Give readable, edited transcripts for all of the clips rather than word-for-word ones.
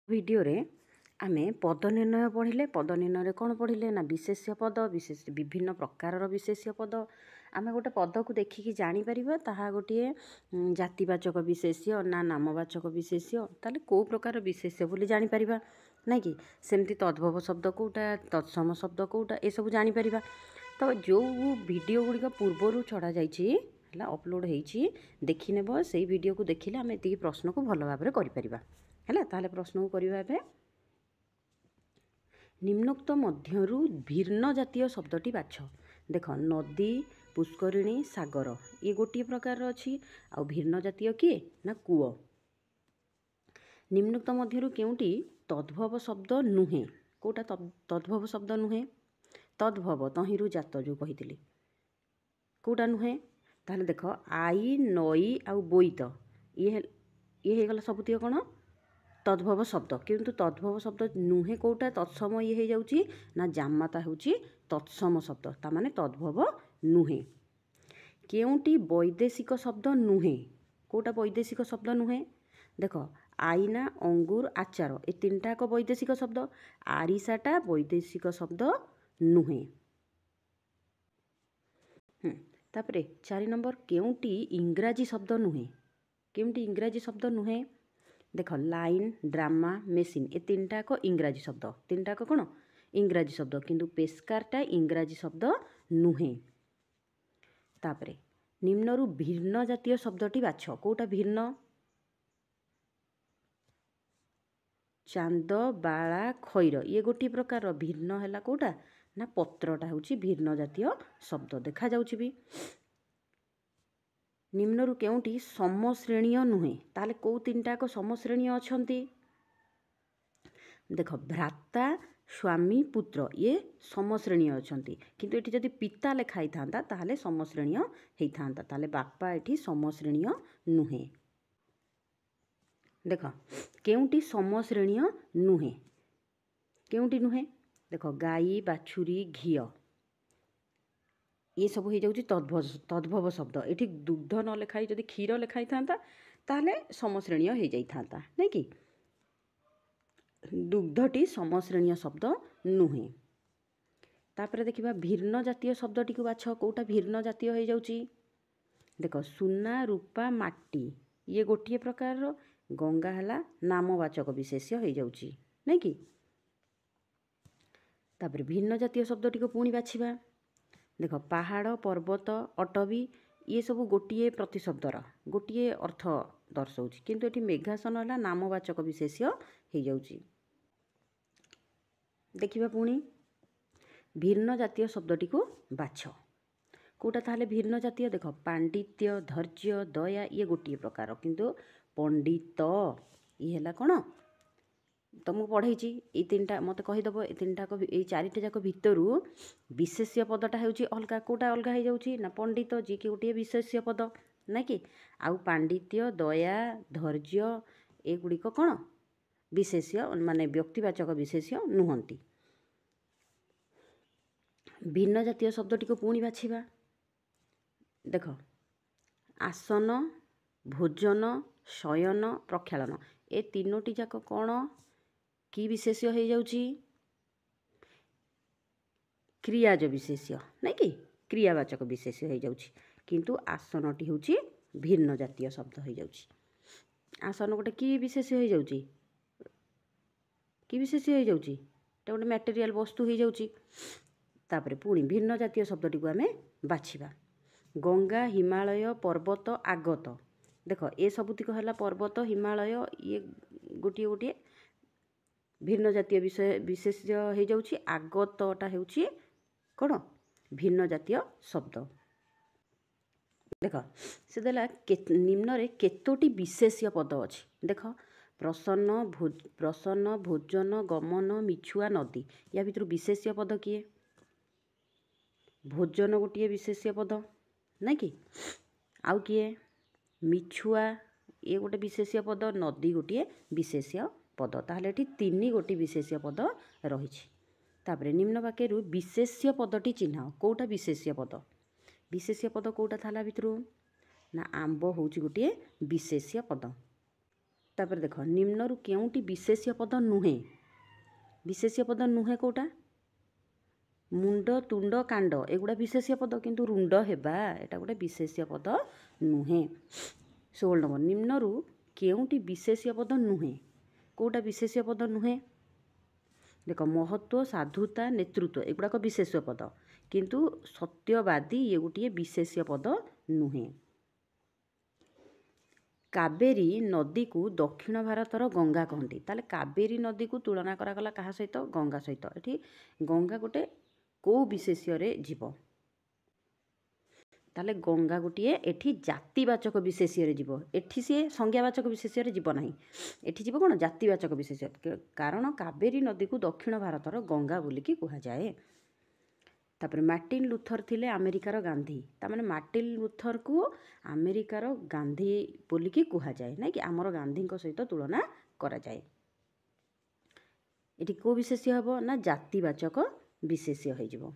Video रे आमे पद निर्णय पढ़िले। पद निर्णय कौन पढ़िले ना विशेष्य पद विशेष विभिन्न प्रकार विशेष्य पद आमे गोटे पद को देखिकी जानीपर ताहा गोटे जातिवाचक विशेष्य ना नामवाचक विशेष्य ताले को प्रकार विशेष्य बोली जानीपर ना कि सेमती तद्भव शब्द कौटा तत्सम शब्द कौटा ये सब जानीपर। तो जो वीडियो गुड़िक पूर्वर छड़ा जाइए अपलोड होती देखिनेब से वीडियो को देखिले आम ये प्रश्न को भल भाव करें है। ताहले प्रश्न को करवा एबे निम्नोक्त मध्यरु भिन्न जातीय शब्दटी बाछ। देख नदी पुष्करिणी सागर ये गोटे प्रकार अच्छी आ भिन्न जातीय किए ना कूओ। निम्नोक्त मध्यरु केउटी तद्भव शब्द नुहे कोटा तद्भव शब्द नुहे तद्भव तहिरु जात जो कही कोटा नुहे ताहले देख आई नई आ बोईत ये गला सबुतिक कौन तद्भव शब्द किंतु तद्भव शब्द नुहे कोटा तत्सम ये जाउची ना जामाता होची तत्सम शब्द ता माने तद्भव नुहे। केउटी वैदेशिक शब्द नुहे कोटा वैदेशिक शब्द नुहे देख आईना अंगूर आचार ये तीनटा को वैदेशिक शब्द आरिसाटा वैदेशिक शब्द नुहे। तापरे 4 नंबर केउटी इंग्राजी शब्द नुहे केउटी इंग्राजी शब्द नुहे देख लाइन ड्रामा मेसीन ये तीनटा को इंग्राजी शब्द तीनटा को कौन इंग्राजी शब्द किंतु पेस्कारटा इंग्राजी शब्द नुहे। तापरे निम्नरु भिन्न जातीय शब्दटी बाछ कोटा भिन्न चांद बाला खैर ये गोटे प्रकार भिन्न है कोटा ना पत्रटा होची भिन्न जातीय शब्द देखा जाउची भी। निम्नरु केउटी समश्रेणीय नुहे ताले को तीनटा को समश्रेणीय अछंती देख भ्राता स्वामी पुत्र ये समश्रेणीय अछंती किंतु एठी जदि पिता लेखाई थांता ताले समश्रेणीय हेई थांता ताले बापा एठी समश्रेणीय नुहे। देख केउटी समश्रेणीय नुहे केउटी नुहे देख गाई बाछुरी घिओ ये सब हो जाउची तद्भव शब्द एठी दुग्ध न लेखाई जदि क्षीर लेखाई थांता ताले समश्रेणीय हो जाई थांता नहीं कि दुग्धटी समश्रेणीय शब्द नुहे। तापर देखिबा भिन्न जातीय शब्दटी को बाछ कोटा भिन्न जातीय हो जाउची देख सुना रूपा माटी ये गोटे प्रकार गंगा हला नामवाचक विशेष्य हो जाउची नहीं कि। तापर भिन्न जातीय शब्दटी को पुणी बाछिबा देख पहाड़ पर्वत अटवी ये सब गोटे प्रतिशब्दर गोटे अर्थ दर्शाऊँ किंतु एटी मेघासन है नामवाचक विशेष्य हो जाउची। देखिबा पुणी भिन्न जातीय शब्दटी को बाछ कोटा ताहले भिन्न जातीय देख पांडित्य धैर्य दया ये गोटे प्रकार किंतु पंडित ये है कौन तुमको पढ़े ये तीनटा मत कहीदेव ये तीनटा को ये चारिटा जाक भितर विशेष्य पदटा होची अलगा कोटा अलगा हो जाउची ना पंडित जी कि गोटे विशेष्य पद ना कि आउ पांडित्य दया धैर्य ए गुड़िक कौन विशेष्य माने व्यक्तिवाचक विशेष्य नुहंती। भिन्न जातीय शब्दटी को पुणी बाछिबा देख आसन भोजन शयन प्रक्षालन ए तीनोटी जाक कौन की विशेष्य हो जाउची क्रियाज विशेष्य नहीं कि क्रियावाचक विशेष्य हो जाउची किंतु आसनटी होची भिन्न जातीय शब्द हो जाउची। आसन गोटे की विशेष्य हो जाउची कि विशेष्य हो जाउची ता गोटे मटेरियल वस्तु हो जाउची। तापरे पुणी भिन्न जातीय शब्दटी को आमे बाछिबा गंगा हिमालय पर्वत आगत देख ए सबुतिक है पर्वत हिमालय ये गोटे गोटे भिन्न जातीय विषय विशेष्य हो जाउची आगतटा होची कौन भिन्न जातीय शब्द। देख से देला निम्न रे केतोटी विशेष्य पद अच्छी देख प्रसन्न भोजन गमन मिछुआ नदी या भितर विशेष्य पद किए भोजन गोटे विशेष्य पद नहीं कि आउ किए मिछुआ ये गोटे विशेष्य पद नदी गोटे विशेष्य पद ताहले एठी 3 गोटी विशेष्य पद रही। तापरे निम्न वाक्य विशेष्य पदटी चिन्ह कोटा विशेष्य पद कोटा थाला भितर ना आंब होची गोटे विशेष्य पद तापर देख निम्नरु केउटी विशेष्य पद नुहे विशेष्य पद नुहे कोटा मुंड तुंड कांड एगुड़ा विशेष्य पद किंतु रुंड हेबा एटा गोटे विशेष्य पद नुहे 16 नंबर निम्नरु केउटी विशेष्य पद नुहे कोटा विशेष्य पद नुहे देख महत्व साधुता नेतृत्व एगुड़ाक विशेष्य पद किंतु सत्यवादी ये गोटे विशेष्य पद नुहे कावेरी नदी को दक्षिण भारतर गंगा कहती ताले कावेरी नदी को तुलना करागला कहा सहित गंगा सहित एठी गंगा गोटे को विशेष्य रे जीव ताले गंगा गोटे एठी जातिवाचक विशेष्य रे जीव एठी से संज्ञावाचक विशेष्य रे जीव नाही एठी जीव कोन जातिवाचक विशेष्य कारण कावेरी नदी को दक्षिण भारतर गंगा बोलिकी कहा जाए तापर मार्टिन लूथर थिले अमेरिकार गांधी तामाने मार्टिन लूथर को अमेरिकार गांधी बोलिकी कहा जाए ना कि आमर गांधी सहित तुलना करा जाए एठी को विशेष्य हबो ना जातिवाचक विशेष्य हो जिवो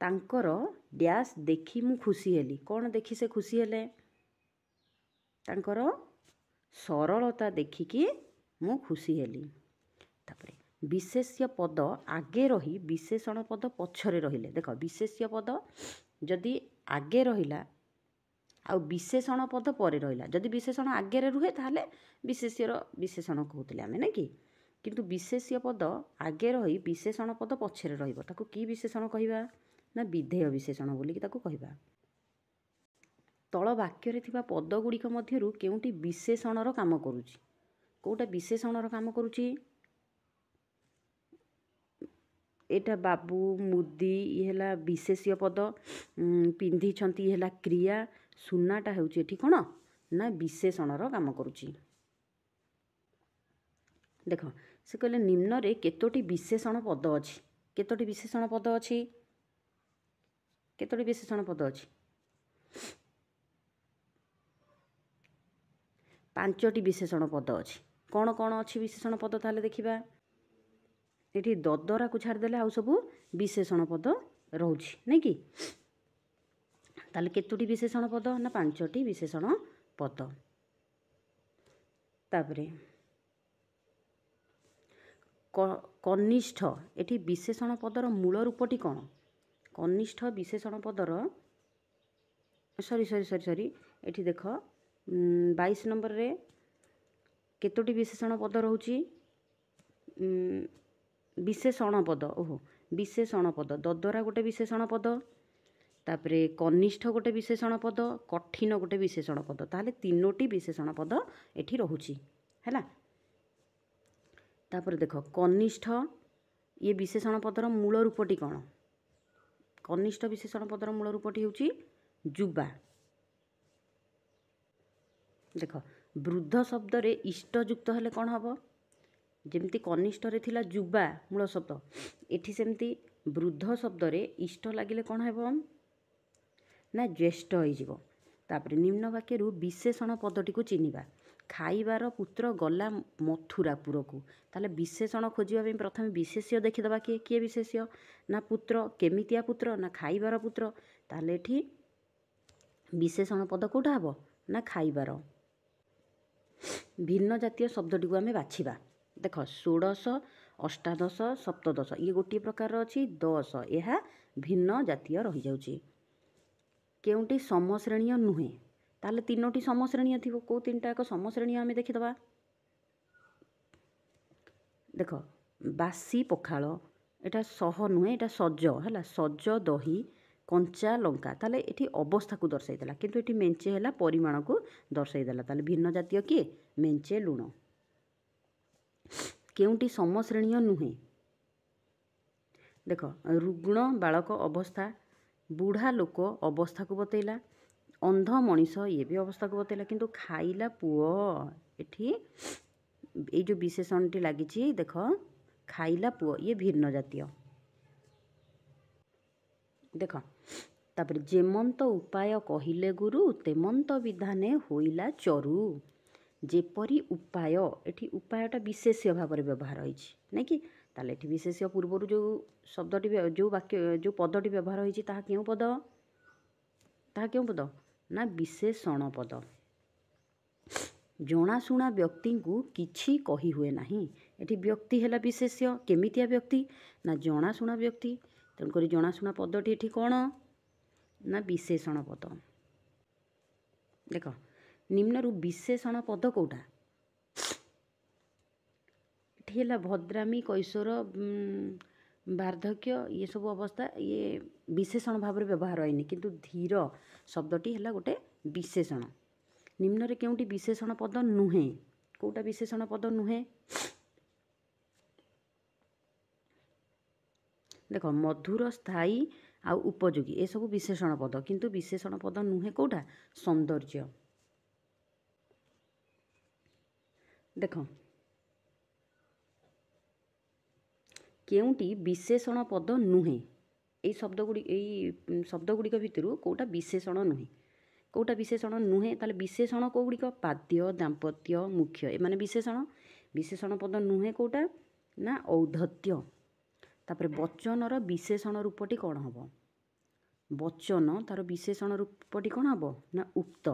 तांकर डैश देखी मु खुशी हेली कौन देखी से खुशी हेले तांकर सरलता देखिकी मु खुशी हेली तापरे विशेष्य पद आगे रही विशेषण पद पछरे रहिले देख विशेष्य पद जदि आगे रहिला आ विशेषण पद परे रहिला जदि विशेषण आगे रे रुहे ताले विशेष्यर विशेषण कहउतले आमे ना कि किंतु विशेष्य पद आगे रही विशेषण पद पछरे रहिबो ताको की विशेषण कहिबा ना विधेय विशेषण बोली कि ताको कहिबा तळ वाक्य रे थिबा पद गुड़िक मध्यरु केउटी विशेषणर काम करूची कोटा विशेषणर काम करूची एटा बाबू मुदी ये हला विशेष्य पद पिंधी छंती ये हला क्रिया सुनाटा हेउची एठी कोन ना विशेषणर काम करूची देख से कहले निम्न रे केतोटी विशेषण पद अछि केतोटी विशेषण पद अछि केतोटी विशेषण पद अछि 5टी विशेषण पद अछि कोन कोन अछि विशेषण पद ताले देखिबा एठी ददरा को छाड़ देले आ सब विशेषण पद रहउछि नै कि ताले केतोटी विशेषण पद ना 5टी विशेषण पद तापरे कनिष्ठ एठी विशेषण पदर मूल रूपटी कोन कनिष्ठ विशेषण पदर सॉरी एठी देख 22 नंबर रे केतोटी विशेषण पद रहउछि विशेषण पद ओहो विशेषण पद ददरा गोटे विशेषण पद तापरे कनिष्ठ गोटे विशेषण पद कठिन गोटे विशेषण पद ताहले 3टी विशेषण पद एठी रहउछि हैला तापर देख कनिष्ठ ये विशेषण पदर मूल रूपटी कोन कनिष्ठ विशेषण पदर मूल रूपटी होउछि जुबा देख वृद्ध शब्द रे इष्ट युक्त हेले कोन हबो जेमती कनिष्ठ रे थिला जुबा मूल शब्द एठी सेमती वृद्ध शब्द रे इष्ट लागिले कोन हेबो ना ज्येष्ठ होई जिवो तापर निम्न वाक्य रु विशेषण पदटी को चिन्हिबा खाइबार पुत्र गला मथुरापुर को ताले विशेषण खोजिबा पे प्रथम विशेष्य देखिदबा किए विशेष्य ना पुत्र केमितिया पुत्र ना खाइबार पुत्र ताले एठी विशेषण पद कोठा हबो ना खाइबार भिन्न जातीय शब्दटी को आमे बाछिबा देख 16 अष्टादश सप्तदश ये गोटे प्रकार अच्छी 10 यह भिन्न जातीय रही जाउची केउटी समश्रेणी नुहे ताले 3टी समश्रेणी थिबो को 3टा एक समश्रेणी आमे देखिदबा देख बासी पखाल एटा सह नुहे एटा सज हैला सज दही कंचा लंका ताले एठी अवस्था को दर्शाई देला किंतु एठी मेंचे हैला परिमाण को दर्शाई देला ताले भिन्न जातीय किए मेंचे लुण केउटी समश्रेणी नुहे देख रुग्ण बालक अवस्था बुढ़ा लोक अवस्था को बतैला अंध मनीष ये भी अवस्था को बतैला किंतु खाइला पुओ एठी ए जो विशेषणटी लागिची देख खाइला पुओ ये भिन्न जातीय देख तापर जेमंत उपाय कहिले गुरु तेमंत विधाने होइला चरु जेपरी उपाय एठी उपायटा विशेष्य भाव में व्यवहार होइछि नै कि ताले एठी विशेष्य पूर्व जो शब्दटी जो वाक्य जो पदटी व्यवहार होइछि ताहा केउ पद ना विशेषण पद जनाशुना व्यक्ति को किछि कही हुए नहीं। एठी व्यक्ति है विशेष्य केमितिया व्यक्ति ना जनाशुना व्यक्ति। तेणुक जनाशुना पदटी एठी कौन ना विशेषण पद। देख निम्नरु विशेषण पद कौटा एठी है भद्रामी कैशोर वार्धक्य ये सब अवस्था ये विशेषण भाव में व्यवहार होइनी किंतु धीर शब्दटी है गोटे विशेषण। निम्न रे केउटी विशेषण पद नुहे कोटा विशेषण पद नुहे देख मधुर स्थायी आ उपयोगी ये सब विशेषण पद किंतु विशेषण पद नुहे कोटा सौंदर्य। देख केउटी विशेषण पद नुहे यही शब्द गुड़िक भितर कोटा विशेषण नुहे कोटा विशेषण नुहे ताले विशेषण कौगुड़िक पाद्य दाम्पत्य मुख्य ए माने विशेषण पद नुहे कोटा ना औद्धत्य। तापर वचनर विशेषण रूपटी कौन हम वचन तार विशेषण रूपटी कौन हम ना उक्त।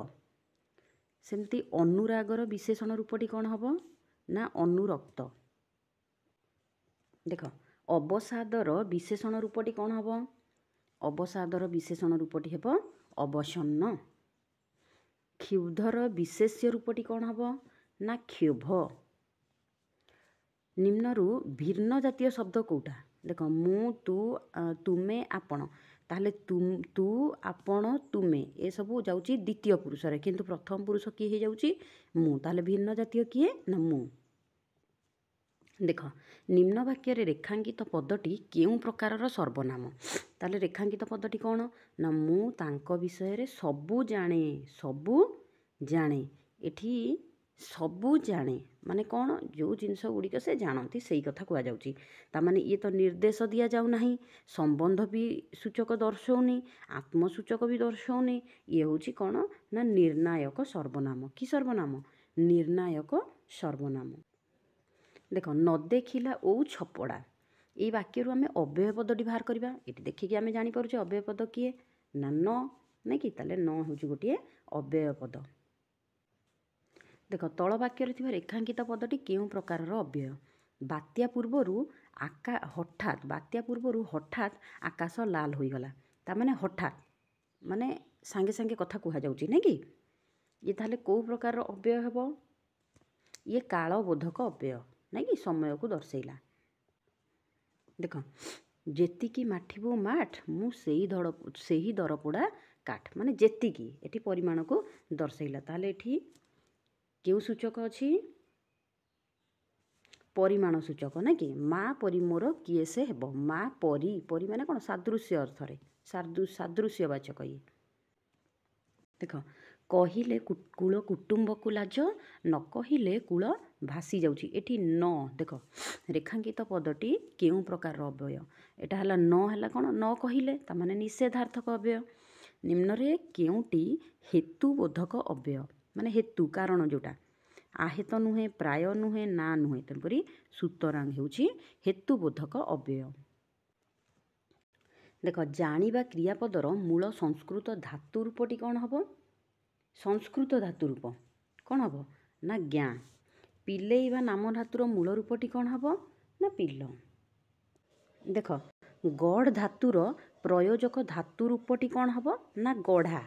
सेमती अनुरागर विशेषण रूपटी कौन हम ना अनुरक्त। देख अवसादर विशेषण रूपटी कौन हम अवसादर विशेषण रूपटी हेब अवसन्न। क्षुब्धर विशेष्य रूपटी कौन हम ना क्षोभ। निम्नरु भिन्न जातीय शब्द कोटा देख मु तू तुमे आपण ताहले तू आपण तुमे ए सब जाउची द्वितीय पुरुष रे किंतु प्रथम पुरुष किए हे जाउची मु ताहले भिन्न जातीय किए ना मु। देख निम्न वाक्य रे रेखांकित पदटी केउ प्रकारर सर्वनाम ताहले रेखांकित पदटी कौन ना मु तांको विषय रे सबु जाने एठी सबु जाने माने कौन जो जिनस गुड़िक से जानती से कथा कह जाउची। ता माने ये तो निर्देश दिया जाऊ नहीं संबंध भी सूचक दर्शौनी आत्मसूचक भी दर्शौनी ये होची कौन ना निर्णायक सर्वनाम। कि सर्वनाम निर्णायक सर्वनाम। देख न देखिला ओ छपड़ा ये वाक्य आम अव्यय पदटी बाहर करवा ये देखिए आम जापर अव्यय पद किए ना नहीं कि ताले न हूँ गोटे अव्यय पद। देख तल वाक्य रेखांकित पदटी केउ प्रकार अव्यय बात्या पूर्वरु हठात आकाश लाल हो गला ताने हठात माने सांगे सांगे कथा कह जाउची नहीं कि ये ताले को प्रकार अव्यय हेबो ये कालबोधक अव्यय नहीं कि समय को दर्शैला। देख जेतिकी माठिबो माठ मु सेही दरपोड़ा काठ माने जेतिकी एठी परिमाण को दर्शैला ताले एठी केउ सूचक अछि परिमाण सूचक ना कि माँ परी मोर किए से हेबो माँ परी माने कौन सादृश्य अर्थ रे सादृश्यवाचक ये। देख कहिले कूल कुटुंब को लाज न कहिले कूल भासी जाउची एठी न देख रेखांकित पदटी केउ प्रकार अव्यय एटा हला न हला कौन न कहिले ता माने निषेधार्थक अव्यय। निम्न रे केउटी हेतुबोधक अव्यय माने हेतु कारण जोटा आहेत नुहे प्राय नुहे ना नुहे तेणुकरी सुतरां हेउची हेतुबोधक अव्यय। देख जानिबा क्रियापदर मूल संस्कृत धातु रूपटी कौन हम संस्कृत धातु रूप कौन हम ना ज्ञा। पिलेइबा नाम धातुर मूल रूपटी कौन हम ना पिल। देख गढ़ धातुर प्रयोजक धातु रूपटी कौन हम ना गढ़ा।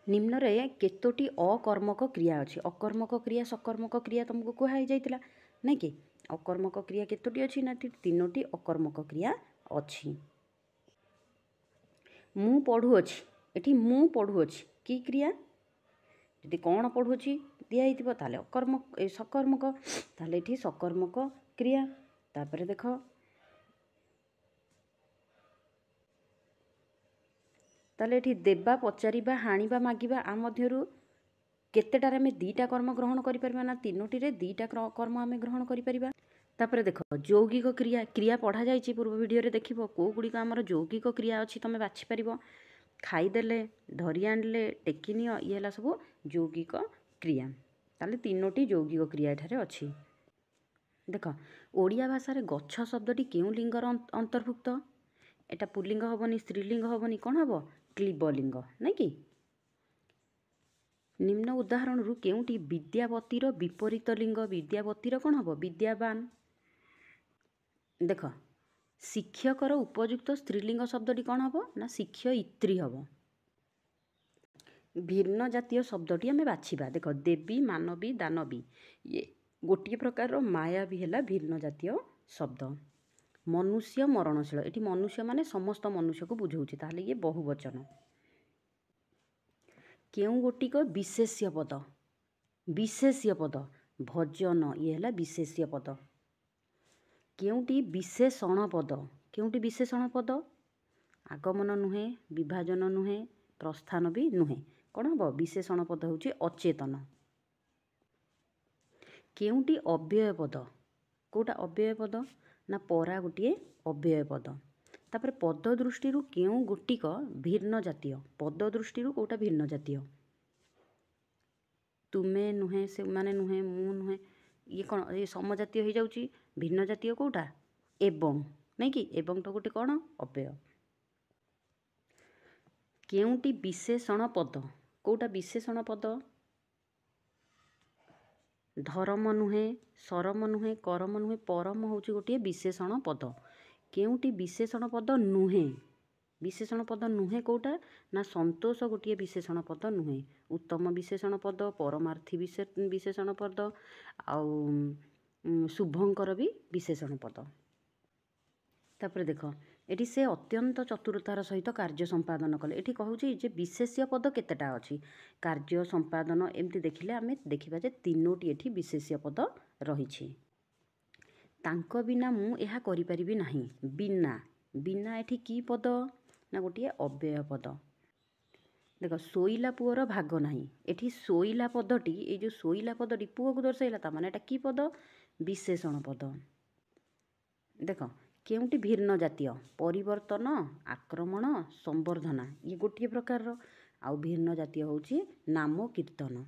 निम्न रे केतोटी अकर्मक क्रिया अछि अकर्मक क्रिया सकर्मक क्रिया तुमको कह जाइतिला नहीं कि अकर्मक क्रिया केतोटी अछि ना तीनोटी अकर्मक क्रिया अछि। मु पढ़ुअछि एठी मु पढ़ुअछि कि क्रिया यदि कौन पढ़ुअछि दिया हिथिबो ताले अकर्मक सकर्मक ताले एठी सकर्मक क्रिया। तापर देख ताले एठी देबा पचारिबा हाणिबा मागिबा आ मध्यरु केतेटार आम दीटा कर्म ग्रहण करि परिबा ना तीनोटी रे दीटा कर्म आम ग्रहण करि परिबा। तापर देख यौगिक क्रिया क्रिया पढ़ा जाइछि पूर्व वीडियो रे देखिबो को गुडी का हमर यौगिक क्रिया अछि तमे बाछि परिबो खाईदेले धरी आनिले टेकिनियो ये हला सब यौगिक क्रिया ताले तीनोटी यौगिक क्रिया एठारे अछि। देख ओडिया भाषा रे गच्छ शब्दटी केउ लिंगर अंतर्भुक्त एटा पुल्लिंग हबनी स्त्रीलिंग हबनी कौन हम क्लीबलिंग नहीं कि निम्न उदाहरणरू केउटी विद्यावतीर विपरीत लिंग विद्यावतीर कौन हम विद्यावान। देख शिक्षकर उपयुक्त स्त्रीलिंग शब्दटी कौन हम ना शिक्षयित्री हम। भिन्न जातीय शब्दटी आम बाछिबा। देख देवी मानवी दानवी ये गोटे प्रकार माया भी है भिन्न जातीय शब्द। मनुष्य मरणशील ये मनुष्य माने समस्त मनुष्य को बुझाऊँ ताहले ये बहुवचन। केउ गोटिक विशेष्य पद भजन ये है विशेष्य पद। केउटी विशेषण पद आगमन नुहे विभाजन नुहे प्रस्थान भी नुहे कौन हम विशेषण पद होची अचेतन। केउटी अव्यय पद कोटा अव्यय पद ना परा गोटे अव्यय पद। तापर पद दृष्टि केउ गोटिक भिन्न जातीय पद दृष्टि कोटा भिन्न जातीय तुमे नुहे से माने नुहे मु नुहे ये कौन ये समजातीय हो जाउची। भिन्न जातीय कोटा एवं नहीं कि एवं तो गोटे कौन अव्यय। केउटी विशेषण पद कोटा विशेषण पद धर्म नुहे सरम नुहे करम नुहे परम होची गोटे विशेषण पद। केउटी विशेषण पद नुहे कोटा ना संतोष गोटे विशेषण पद नुहे उत्तम विशेषण पद परमार्थी विशेषण पद आउ शुभंकर भी विशेषण पद। तापर देख एटी से अत्यंत चतुरतार सहित कार्य संपादन कले। एटी कहूची जे विशेष्य पद केतेटा अछि कार्य संपादन एमती देखिले आमे देखिबा जे तीनोटी एठी विशेष्य पद रहिछि। तांको बिना मु एहा करि परिबि नाही बिना बिना एठी की पद ना गोटे अव्यय पद। देख सोइला पुअर भाग नाही एठी सोइला पदटी ए जो सोइला पदटी पुओ को दर्शाइला ता माने एटा की पद विशेषण पद। देख केउटी भिन्न जातीय परिवर्तन आक्रमण संवर्धना ये गोटे प्रकार आउ भिन्न जातीय होची नाम कीर्तन।